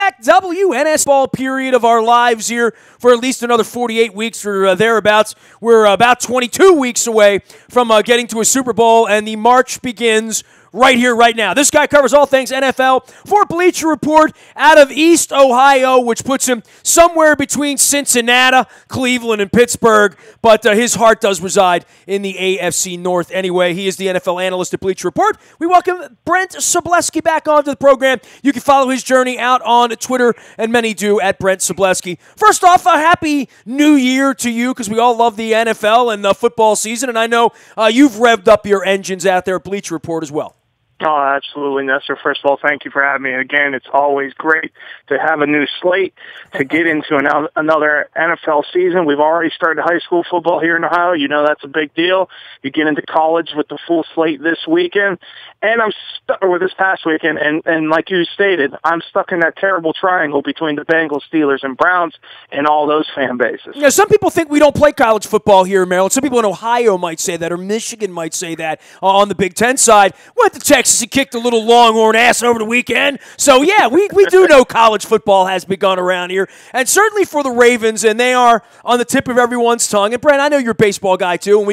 WNST ball period of our lives here for at least another 48 weeks or thereabouts. We're about 22 weeks away from getting to a Super Bowl, and the march begins right here, right now. This guy covers all things NFL for Bleacher Report out of East Ohio, which puts him somewhere between Cincinnati, Cleveland, and Pittsburgh, but his heart does reside in the AFC North anyway. He is the NFL analyst at Bleacher Report. We welcome Brent Sobleski back onto the program. You can follow his journey out on Twitter, and many do, at Brent Sobleski. First off, a happy new year to you, because we all love the NFL and the football season, and I know you've revved up your engines out there at Bleacher Report as well. Oh, absolutely, Nestor. First of all, thank you for having me again. It's always great to have a new slate to get into another NFL season. We've already started high school football here in Ohio. You know that's a big deal. You get into college with the full slate this weekend, and I'm stuck with this past weekend. And like you stated, I'm stuck in that terrible triangle between the Bengals, Steelers, and Browns, and all those fan bases. Yeah, some people think we don't play college football here in Maryland. Some people in Ohio might say that, or Michigan might say that on the Big Ten side. Went to Texas. He kicked a little longhorn ass over the weekend. So, yeah, we do know college football has begun around here. And certainly for the Ravens, and they are on the tip of everyone's tongue. And, Brent, I know you're a baseball guy, too, and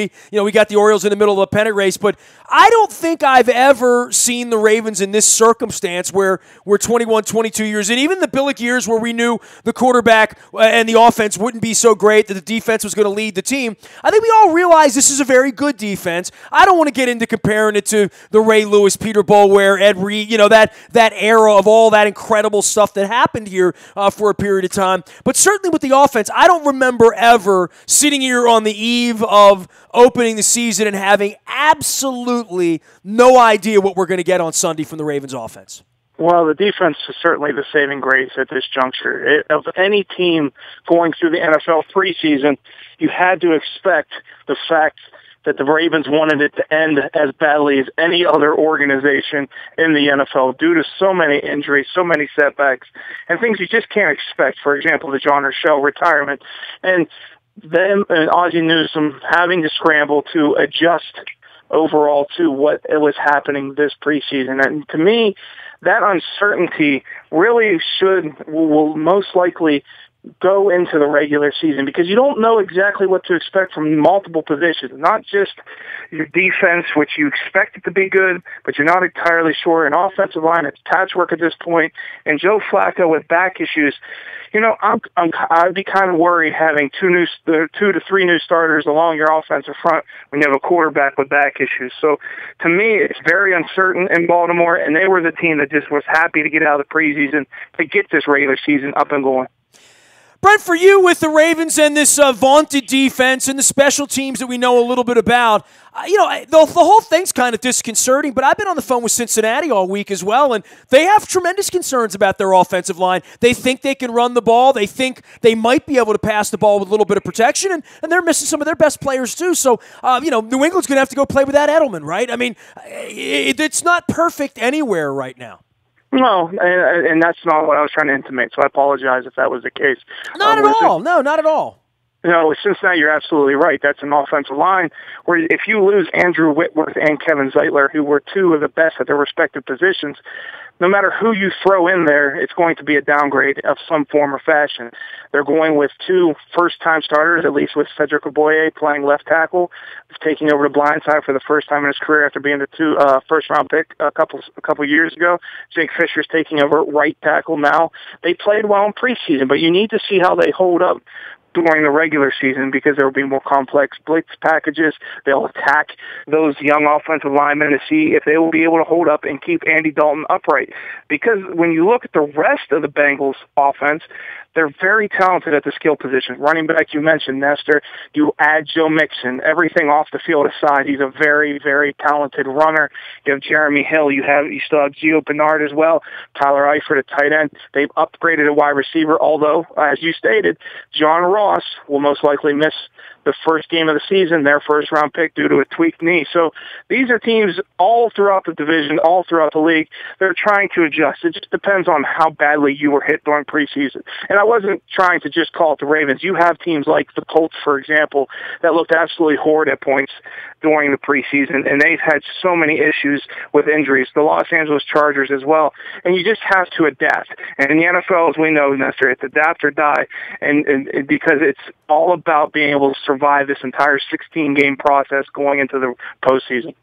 we got the Orioles in the middle of a pennant race. But I don't think I've ever seen the Ravens in this circumstance where we're 21, 22 years in. Even the Billick years where we knew the quarterback and the offense wouldn't be so great, that the defense was going to lead the team. I think we all realize this is a very good defense. I don't want to get into comparing it to the Ray Lewis, Peter Boulware, Ed Reed, that era of all that incredible stuff that happened here for a period of time. But certainly with the offense, I don't remember ever sitting here on the eve of opening the season and having absolutely no idea what we're going to get on Sunday from the Ravens offense. Well, the defense is certainly the saving grace at this juncture. Of any team going through the NFL preseason, you had to expect the fact that the Ravens wanted it to end as badly as any other organization in the NFL due to so many injuries, so many setbacks, and things you just can't expect. For example, the John Urschel retirement, and them and Ozzie Newsome having to scramble to adjust overall to what it was happening this preseason. And to me, that uncertainty really will most likely go into the regular season, because you don't know exactly what to expect from multiple positions, not just your defense, which you expect it to be good, but you're not entirely sure. An offensive line, it's patchwork at this point, and Joe Flacco with back issues. I'd be kind of worried having 2 to 3 new starters along your offensive front when you have a quarterback with back issues. So to me, it's very uncertain in Baltimore, and they were the team that just was happy to get out of the preseason to get this regular season up and going. Brent, for you with the Ravens and this vaunted defense and the special teams that we know a little bit about, the whole thing's kind of disconcerting, but I've been on the phone with Cincinnati all week as well, and they have tremendous concerns about their offensive line. They think they can run the ball. They think they might be able to pass the ball with a little bit of protection, and they're missing some of their best players too. So, New England's going to have to go play without Edelman, right? I mean, it's not perfect anywhere right now. No, and that's not what I was trying to intimate, so I apologize if that was the case. Not at all. No, not at all. With Cincinnati, you're absolutely right. That's an offensive line where if you lose Andrew Whitworth and Kevin Zeitler, who were 2 of the best at their respective positions, no matter who you throw in there, it's going to be a downgrade of some form or fashion. They're going with 2 first-time starters, at least with Cedric Oboye playing left tackle, taking over the blind side for the first time in his career after being the first-round pick a couple years ago. Jake Fisher's taking over right tackle now. They played well in preseason, but you need to see how they hold up during the regular season, because there will be more complex blitz packages. They'll attack those young offensive linemen to see if they will be able to hold up and keep Andy Dalton upright. Because when you look at the rest of the Bengals offense, they're very talented at the skill position. Running back, you mentioned, Nestor. You add Joe Mixon. Everything off the field aside, he's a very, very talented runner. You have Jeremy Hill. You still have Gio Bernard as well. Tyler Eifert at tight end. They've upgraded a wide receiver, although, as you stated, John Ross will most likely miss the first game of the season, their first-round pick due to a tweaked knee. So these are teams all throughout the division, all throughout the league. They're trying to adjust. It just depends on how badly you were hit during preseason. And I wasn't trying to just call it the Ravens. You have teams like the Colts, for example, that looked absolutely horrid at points during the preseason, and they've had so many issues with injuries. The Los Angeles Chargers as well. And you just have to adapt. And in the NFL, as we know, Nestor, it's adapt or die, and because it's all about being able to survive this entire 16-game process going into the postseason.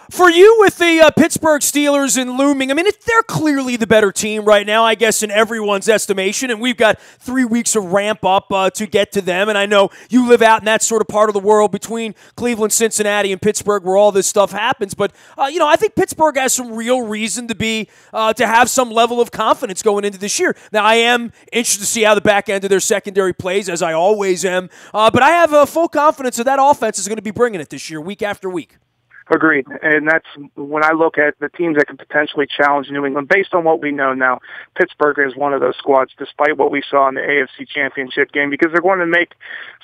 For you with the Pittsburgh Steelers and looming, I mean, they're clearly the better team right now, I guess, in everyone's estimation, and we've got 3 weeks of ramp up to get to them, and I know you live out in that sort of part of the world between Cleveland, Cincinnati, and Pittsburgh where all this stuff happens, but, I think Pittsburgh has some real reason to have some level of confidence going into this year. Now, I am interested to see how the back end of their secondary plays, as I always am, but I have full confidence that offense is going to be bringing it this year, week after week. Agreed. And that's when I look at the teams that can potentially challenge New England. Based on what we know now, Pittsburgh is one of those squads, despite what we saw in the AFC Championship game, because they're going to make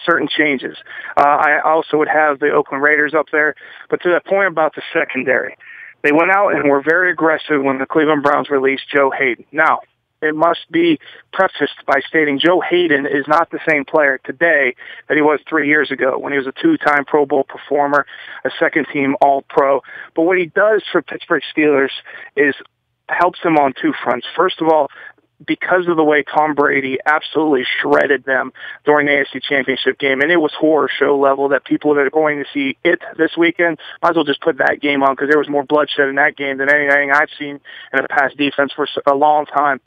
certain changes. I also would have the Oakland Raiders up there. But to that point about the secondary, they went out and were very aggressive when the Cleveland Browns released Joe Hayden. Now, it must be prefaced by stating Joe Hayden is not the same player today that he was 3 years ago when he was a 2-time Pro Bowl performer, a second-team All-Pro. But what he does for Pittsburgh Steelers is helps them on two fronts. First of all, because of the way Tom Brady absolutely shredded them during the AFC Championship game, and it was horror show level that people that are going to see it this weekend might as well just put that game on because there was more bloodshed in that game than anything I've seen in a past defense for a long time.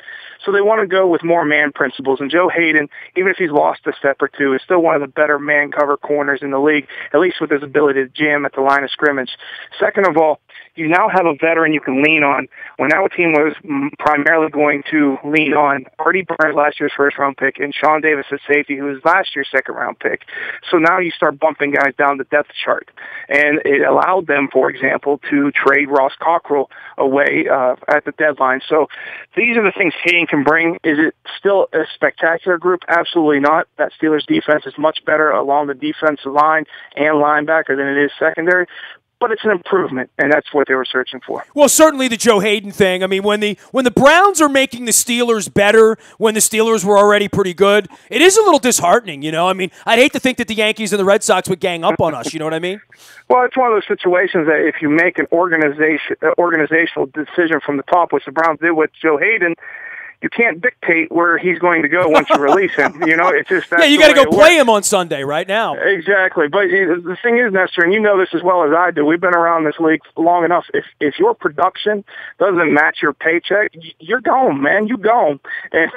So they want to go with more man principles, and Joe Hayden, even if he's lost a step or two, is still one of the better man cover corners in the league, at least with his ability to jam at the line of scrimmage. Second of all, you now have a veteran you can lean on. When our team was primarily going to lean on Artie Burns, last year's first-round pick, and Sean Davis at safety, who was last year's second-round pick. So now you start bumping guys down the depth chart. And it allowed them, for example, to trade Ross Cockrell away at the deadline. So these are the things Hayden can bring. Is it still a spectacular group? Absolutely not. That Steelers defense is much better along the defensive line and linebacker than it is secondary. But it's an improvement, and that's what they were searching for. Well, certainly the Joe Hayden thing. I mean, when the Browns are making the Steelers better when the Steelers were already pretty good, it is a little disheartening, I mean, I'd hate to think that the Yankees and the Red Sox would gang up on us, you know what I mean? Well, it's one of those situations that if you make an organizational decision from the top, which the Browns did with Joe Hayden, you can't dictate where he's going to go once you release him. It's just that. Yeah, you got to go play him on Sunday right now. Exactly. But the thing is, Nestor, and you know this as well as I do, we've been around this league long enough. If your production doesn't match your paycheck, you're gone, man. You gone. And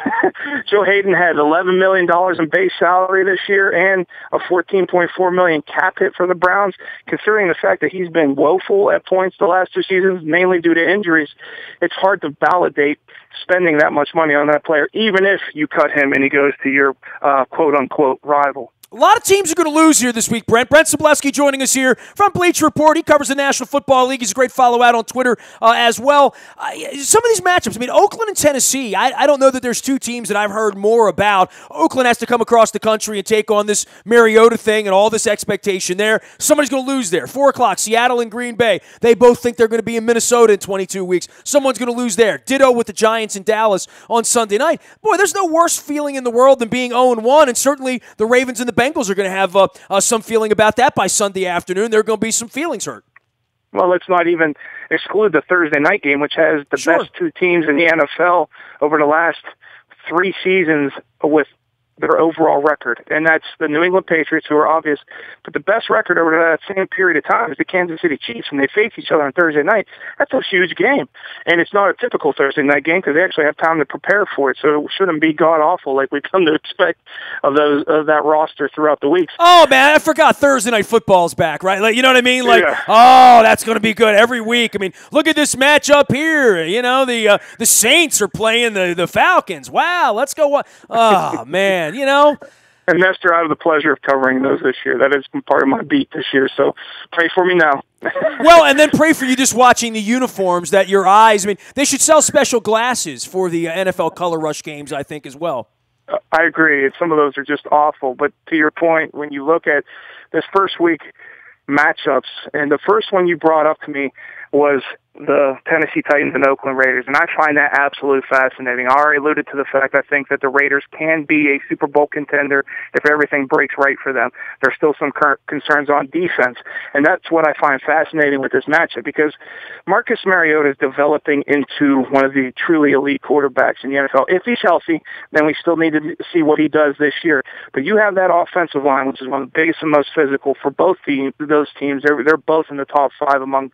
Joe Hayden had $11 million in base salary this year and a $14.4 million cap hit for the Browns. Considering the fact that he's been woeful at points the last 2 seasons, mainly due to injuries, it's hard to validate spending that much money on that player, even if you cut him and he goes to your quote-unquote rival. A lot of teams are going to lose here this week, Brent. Brent Sobleski joining us here from Bleacher Report. He covers the National Football League. He's a great follow-out on Twitter as well. Some of these matchups, I mean, Oakland and Tennessee, I don't know that there's two teams that I've heard more about. Oakland has to come across the country and take on this Mariota thing and all this expectation there. Somebody's going to lose there. 4 o'clock, Seattle and Green Bay. They both think they're going to be in Minnesota in 22 weeks. Someone's going to lose there. Ditto with the Giants in Dallas on Sunday night. Boy, there's no worse feeling in the world than being 0-1, and certainly the Ravens and the Bengals are going to have some feeling about that by Sunday afternoon. There are going to be some feelings hurt. Well, let's not even exclude the Thursday night game, which has the best two teams in the NFL over the last 3 seasons with their overall record, and that's the New England Patriots, who are obvious, but the best record over that same period of time is the Kansas City Chiefs, when they face each other on Thursday night. That's a huge game, and it's not a typical Thursday night game because they actually have time to prepare for it, so it shouldn't be god-awful like we've come to expect of that roster throughout the weeks. Oh, man, I forgot Thursday Night Football's back, right? Like, you know what I mean? Like, yeah. Oh, that's going to be good every week. I mean, look at this matchup here. The Saints are playing the Falcons. Wow, let's go. Oh, man. And Nestor, I have the pleasure of covering those this year. That is part of my beat this year, so pray for me now. Well, and then pray for you just watching the uniforms that your eyes, I mean, they should sell special glasses for the NFL Color Rush games, I think, as well. I agree. Some of those are just awful. But to your point, when you look at this first week matchups, and the first one you brought up to me was the Tennessee Titans and Oakland Raiders, and I find that absolutely fascinating. I already alluded to the fact I think that the Raiders can be a Super Bowl contender if everything breaks right for them. There's still some concerns on defense, and that's what I find fascinating with this matchup, because Marcus Mariota is developing into one of the truly elite quarterbacks in the NFL. If he's healthy, then we still need to see what he does this year. But you have that offensive line, which is one of the biggest and most physical for both those teams. They're both in the top 5 among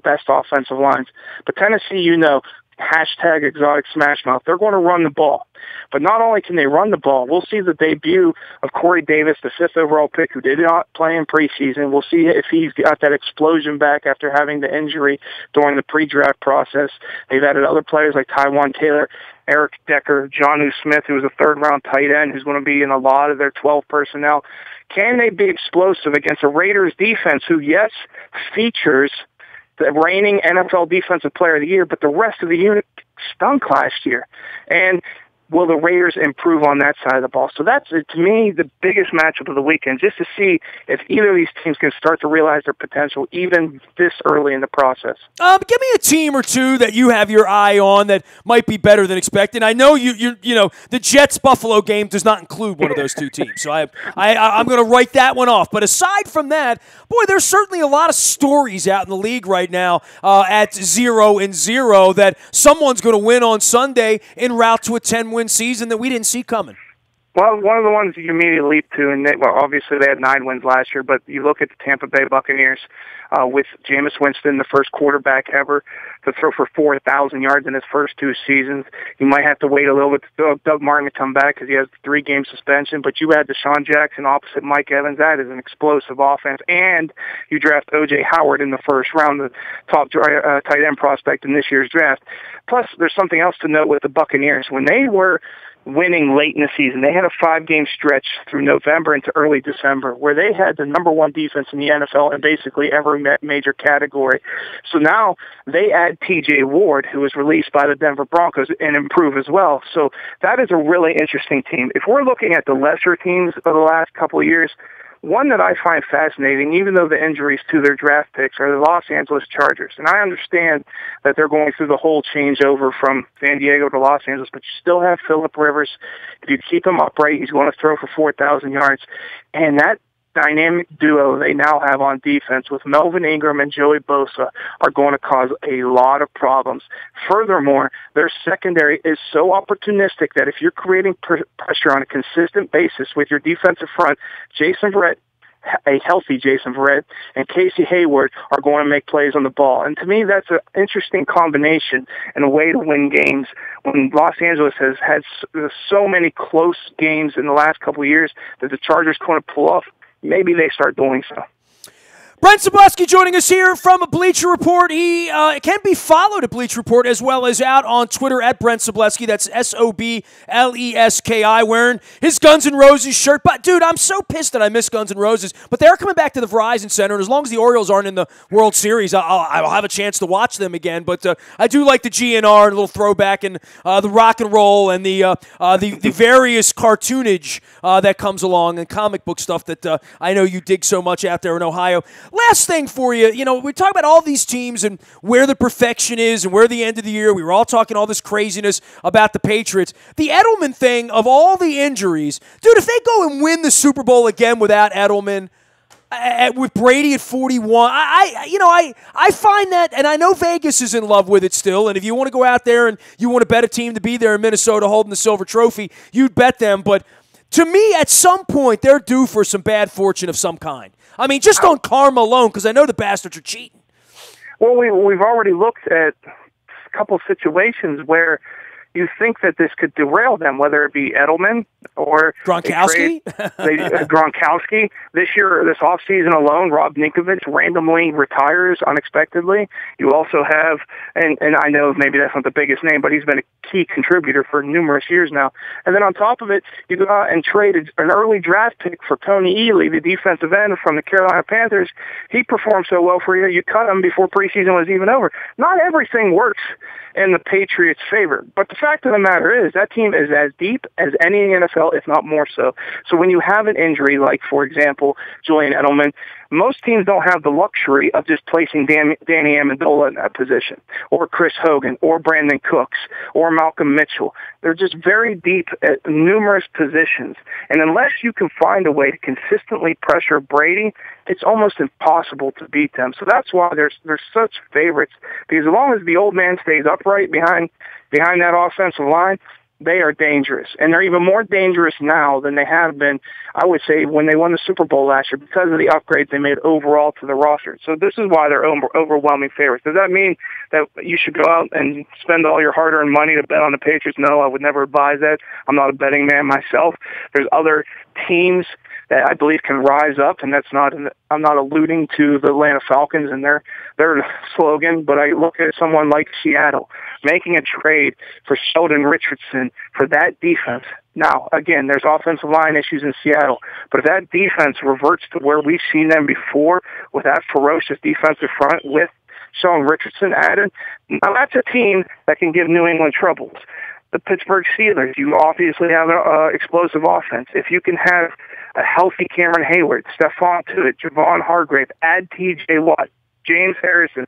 best offensive lines. But Tennessee, hashtag exotic smash mouth, they're going to run the ball. But not only can they run the ball, we'll see the debut of Corey Davis, the 5th overall pick, who did not play in preseason. We'll see if he's got that explosion back after having the injury during the pre-draft process. They've added other players like Tywan Taylor, Eric Decker, Jonnu Smith, who was a third-round tight end, who's going to be in a lot of their 12 personnel. Can they be explosive against a Raiders defense who, yes, features the reigning NFL Defensive Player of the Year, but the rest of the unit stunk last year? And will the Raiders improve on that side of the ball? So that's, to me, the biggest matchup of the weekend, just to see if either of these teams can start to realize their potential even this early in the process. Give me a team or two that you have your eye on that might be better than expected. I know the Jets-Buffalo game does not include one of those two teams, so I'm going to write that one off. But aside from that, boy, there's certainly a lot of stories out in the league right now at 0-0 that someone's going to win on Sunday en route to a 10-win season that we didn't see coming. Well, one of the ones you immediately leap to, and obviously they had 9 wins last year, but you look at the Tampa Bay Buccaneers with Jameis Winston, the first quarterback ever to throw for 4,000 yards in his first 2 seasons. You might have to wait a little bit for Doug Martin to come back because he has a 3-game suspension, but you had Deshaun Jackson opposite Mike Evans. That is an explosive offense, and you draft O.J. Howard in the first round, the top tight end prospect in this year's draft. Plus, there's something else to note with the Buccaneers. When they were winning late in the season, they had a 5-game stretch through November into early December where they had the #1 defense in the NFL in basically every major category. So now they add T.J. Ward, who was released by the Denver Broncos, and improve as well. So that is a really interesting team. If we're looking at the lesser teams of the last couple of years, one that I find fascinating, even though the injuries to their draft picks, are the Los Angeles Chargers. And I understand that they're going through the whole changeover from San Diego to Los Angeles, but you still have Phillip Rivers. If you keep him upright, he's going to throw for 4,000 yards. And that dynamic duo they now have on defense with Melvin Ingram and Joey Bosa are going to cause a lot of problems. Furthermore, their secondary is so opportunistic that if you're creating pressure on a consistent basis with your defensive front, Jason Verrett, a healthy Jason Verrett, and Casey Hayward are going to make plays on the ball. And to me, that's an interesting combination and a way to win games when Los Angeles has had so many close games in the last couple of years that the Chargers going to pull off. Maybe they start doing so. Brent Sobleski joining us here from Bleacher Report. He can be followed at Bleacher Report as well as out on Twitter at Brent Sobleski. That's Sobleski, wearing his Guns N' Roses shirt. But, dude, I'm so pissed that I miss Guns N' Roses. But they're coming back to the Verizon Center, and as long as the Orioles aren't in the World Series, I'll have a chance to watch them again. But I do like the GNR, a little throwback, and the rock and roll, and the various cartoonage that comes along, and comic book stuff that I know you dig so much out there in Ohio. Last thing for you, we talk about all these teams and where the perfection is and where the end of the year. We were all talking all this craziness about the Patriots. The Edelman thing, of all the injuries, dude, if they go and win the Super Bowl again without Edelman, with Brady at 41, I find that, and I know Vegas is in love with it still, and if you want to go out there and you want to bet a team to be there in Minnesota holding the silver trophy, you'd bet them, but to me, at some point, they're due for some bad fortune of some kind. I mean, just on karma alone, because I know the bastards are cheating. Well, we've already looked at a couple situations where you think that this could derail them, whether it be Edelman or Gronkowski. Gronkowski. This offseason alone, Rob Ninkovich randomly retires unexpectedly. You also have, and I know maybe that's not the biggest name, but he's been a key contributor for numerous years now. And then on top of it, you go out and traded an early draft pick for Tony Ely, the defensive end from the Carolina Panthers. He performed so well for you, you cut him before preseason was even over. Not everything works in the Patriots' favor, but the fact of the matter is that team is as deep as any in the NFL, if not more so. So when you have an injury like, for example, Julian Edelman, most teams don't have the luxury of just placing Danny Amendola in that position, or Chris Hogan, or Brandon Cooks, or Malcolm Mitchell. They're just very deep at numerous positions. And unless you can find a way to consistently pressure Brady, it's almost impossible to beat them. So that's why they're such favorites, because as long as the old man stays upright behind that offensive line, they are dangerous. And they're even more dangerous now than they have been, I would say, when they won the Super Bowl last year, because of the upgrades they made overall to the roster. So this is why they're overwhelming favorites. Does that mean that you should go out and spend all your hard-earned money to bet on the Patriots? No, I would never advise that. I'm not a betting man myself. There's other teams that I believe can rise up, and I'm not alluding to the Atlanta Falcons and their slogan, but I look at someone like Seattle making a trade for Sheldon Richardson for that defense. Now, again, there's offensive line issues in Seattle, but if that defense reverts to where we've seen them before, with that ferocious defensive front with Sheldon Richardson added, now that's a team that can give New England troubles. The Pittsburgh Steelers, you obviously have an explosive offense. If you can have a healthy Cameron Hayward, Stephon Tuitt, Javon Hargrave, add T.J. Watt, James Harrison,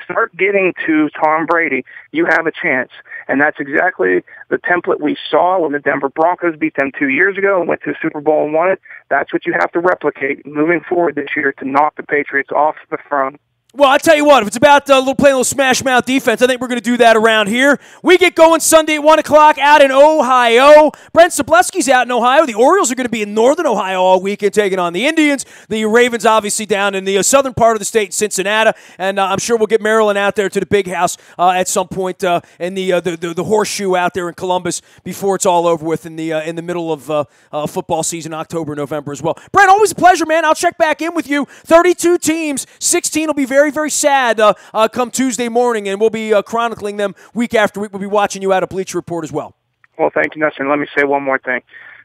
start getting to Tom Brady, you have a chance. And that's exactly the template we saw when the Denver Broncos beat them 2 years ago and went to the Super Bowl and won it. That's what you have to replicate moving forward this year to knock the Patriots off the throne. Well, I'll tell you what, if it's about playing a little smash mouth defense, I think we're going to do that around here. We get going Sunday at 1 o'clock out in Ohio. Brent Sobleski's out in Ohio. The Orioles are going to be in northern Ohio all weekend taking on the Indians. The Ravens obviously down in the southern part of the state, Cincinnati. And I'm sure we'll get Maryland out there to the big house at some point in the horseshoe out there in Columbus before it's all over with in the middle of football season, October, November as well. Brent, always a pleasure, man. I'll check back in with you. 32 teams, 16 will be very, very sad come Tuesday morning, and we'll be chronicling them week after week. We'll be watching you out at Bleacher Report as well. Well, thank you, Nestor. And let me say one more thing.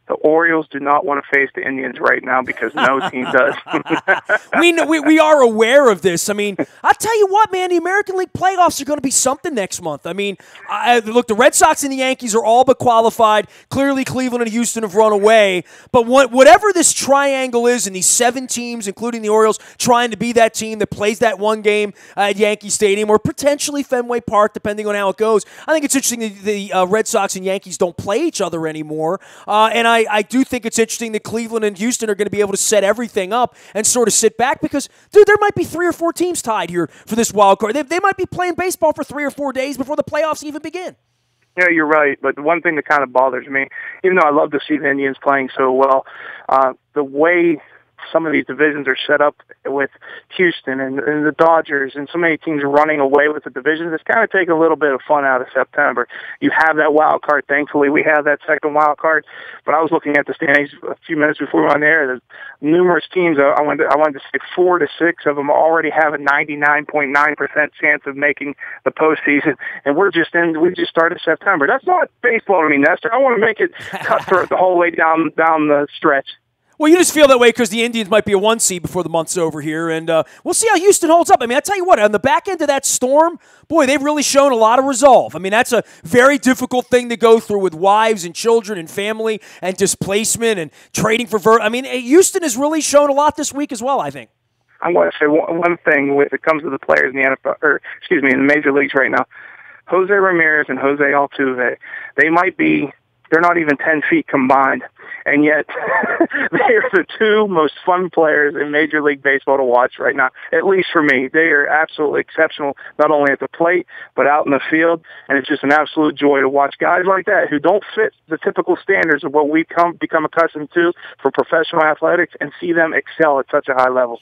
The Orioles do not want to face the Indians right now because no team does. we are aware of this. I mean, I'll tell you what, man, the American League playoffs are going to be something next month. I mean, look, the Red Sox and the Yankees are all but qualified. Clearly, Cleveland and Houston have run away. But whatever this triangle is, and these 7 teams, including the Orioles, trying to be that team that plays that one game at Yankee Stadium or potentially Fenway Park, depending on how it goes. I think it's interesting that the Red Sox and Yankees don't play each other anymore. And I do think it's interesting that Cleveland and Houston are going to be able to set everything up and sort of sit back because, dude, there might be 3 or 4 teams tied here for this wild card. They might be playing baseball for 3 or 4 days before the playoffs even begin. Yeah, you're right. But the one thing that kind of bothers me, even though I love to see the Indians playing so well, the way some of these divisions are set up with Houston and the Dodgers and so many teams running away with the divisions, it's kind of taking a little bit of fun out of September. You have that wild card. Thankfully, we have that second wild card. But I was looking at the standings a few minutes before we were on the air. There's numerous teams. I wanted to say 4 to 6 of them already have a 99.9% chance of making the postseason, and we just started September. That's not baseball to me, Nestor. I want to make it cutthroat the whole way down the stretch. Well, you just feel that way because the Indians might be a 1 seed before the month's over here, and we'll see how Houston holds up. I mean, I tell you what, on the back end of that storm, boy, they've really shown a lot of resolve. I mean, that's a very difficult thing to go through with wives and children and family and displacement and trading for Houston has really shown a lot this week as well, I think. I'm going to say one thing when it comes to the players in the NFL, in the major leagues right now. Jose Ramirez and Jose Altuve, they're not even 10 feet combined, and yet they are the 2 most fun players in Major League Baseball to watch right now, at least for me. They are absolutely exceptional, not only at the plate, but out in the field, and it's just an absolute joy to watch guys like that who don't fit the typical standards of what we've become accustomed to for professional athletics and see them excel at such a high level.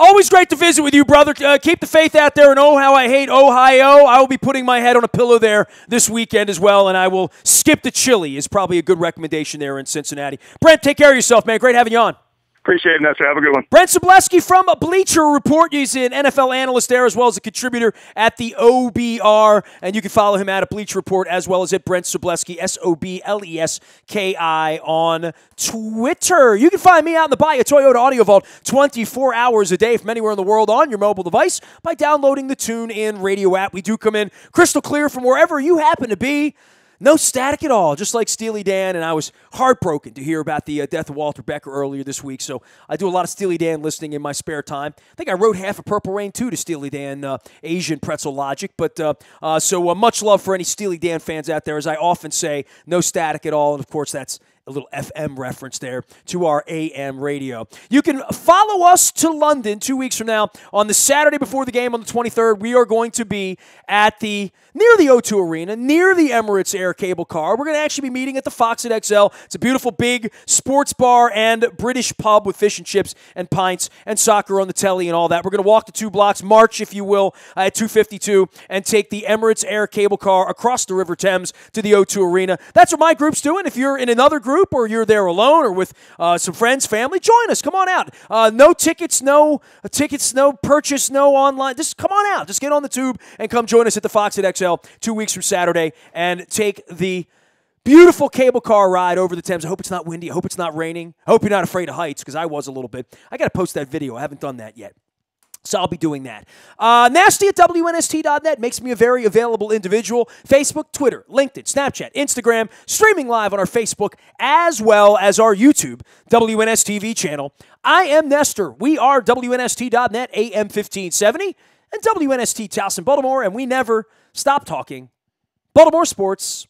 Always great to visit with you, brother. Keep the faith out there, and oh, how I hate Ohio. I will be putting my head on a pillow there this weekend as well, and I will skip the chili is probably a good recommendation there in Cincinnati. Brent, take care of yourself, man. Great having you on. Appreciate it, Nestor. Have a good one. Brent Sobleski from Bleacher Report. He's an NFL analyst there as well as a contributor at the OBR. And you can follow him at Bleacher Report as well as at Brent Sobleski, Sobleski on Twitter. You can find me out in the Buy a Toyota Audio Vault 24 hours a day from anywhere in the world on your mobile device by downloading the TuneIn Radio app. We do come in crystal clear from wherever you happen to be. No static at all, just like Steely Dan, and I was heartbroken to hear about the death of Walter Becker earlier this week, so I do a lot of Steely Dan listening in my spare time. I think I wrote half of Purple Rain, too, to Steely Dan, Asian pretzel logic, but so much love for any Steely Dan fans out there. As I often say, no static at all, and of course that's a little FM reference there to our AM radio. You can follow us to London 2 weeks from now. On the Saturday before the game on the 23rd, we are going to be at near the O2 Arena, near the Emirates Air cable car. We're going to actually be meeting at the Fox at XL. It's a beautiful big sports bar and British pub with fish and chips and pints and soccer on the telly and all that. We're going to walk the 2 blocks, march, if you will, at 252 and take the Emirates Air cable car across the River Thames to the O2 Arena. That's what my group's doing. If you're in another group or you're there alone or with some friends, family, join us. Come on out. No tickets, no purchase, no online. Just come on out. Just get on the tube and come join us at the Fox at XL 2 weeks from Saturday and take the beautiful cable car ride over the Thames. I hope it's not windy. I hope it's not raining. I hope you're not afraid of heights, because I was a little bit. I got to post that video. I haven't done that yet. So I'll be doing that. Nasty at WNST.net makes me a very available individual. Facebook, Twitter, LinkedIn, Snapchat, Instagram, streaming live on our Facebook as well as our YouTube WNSTV channel. I am Nestor. We are WNST.net, AM 1570, and WNST Towson, Baltimore, and we never stop talking Baltimore sports.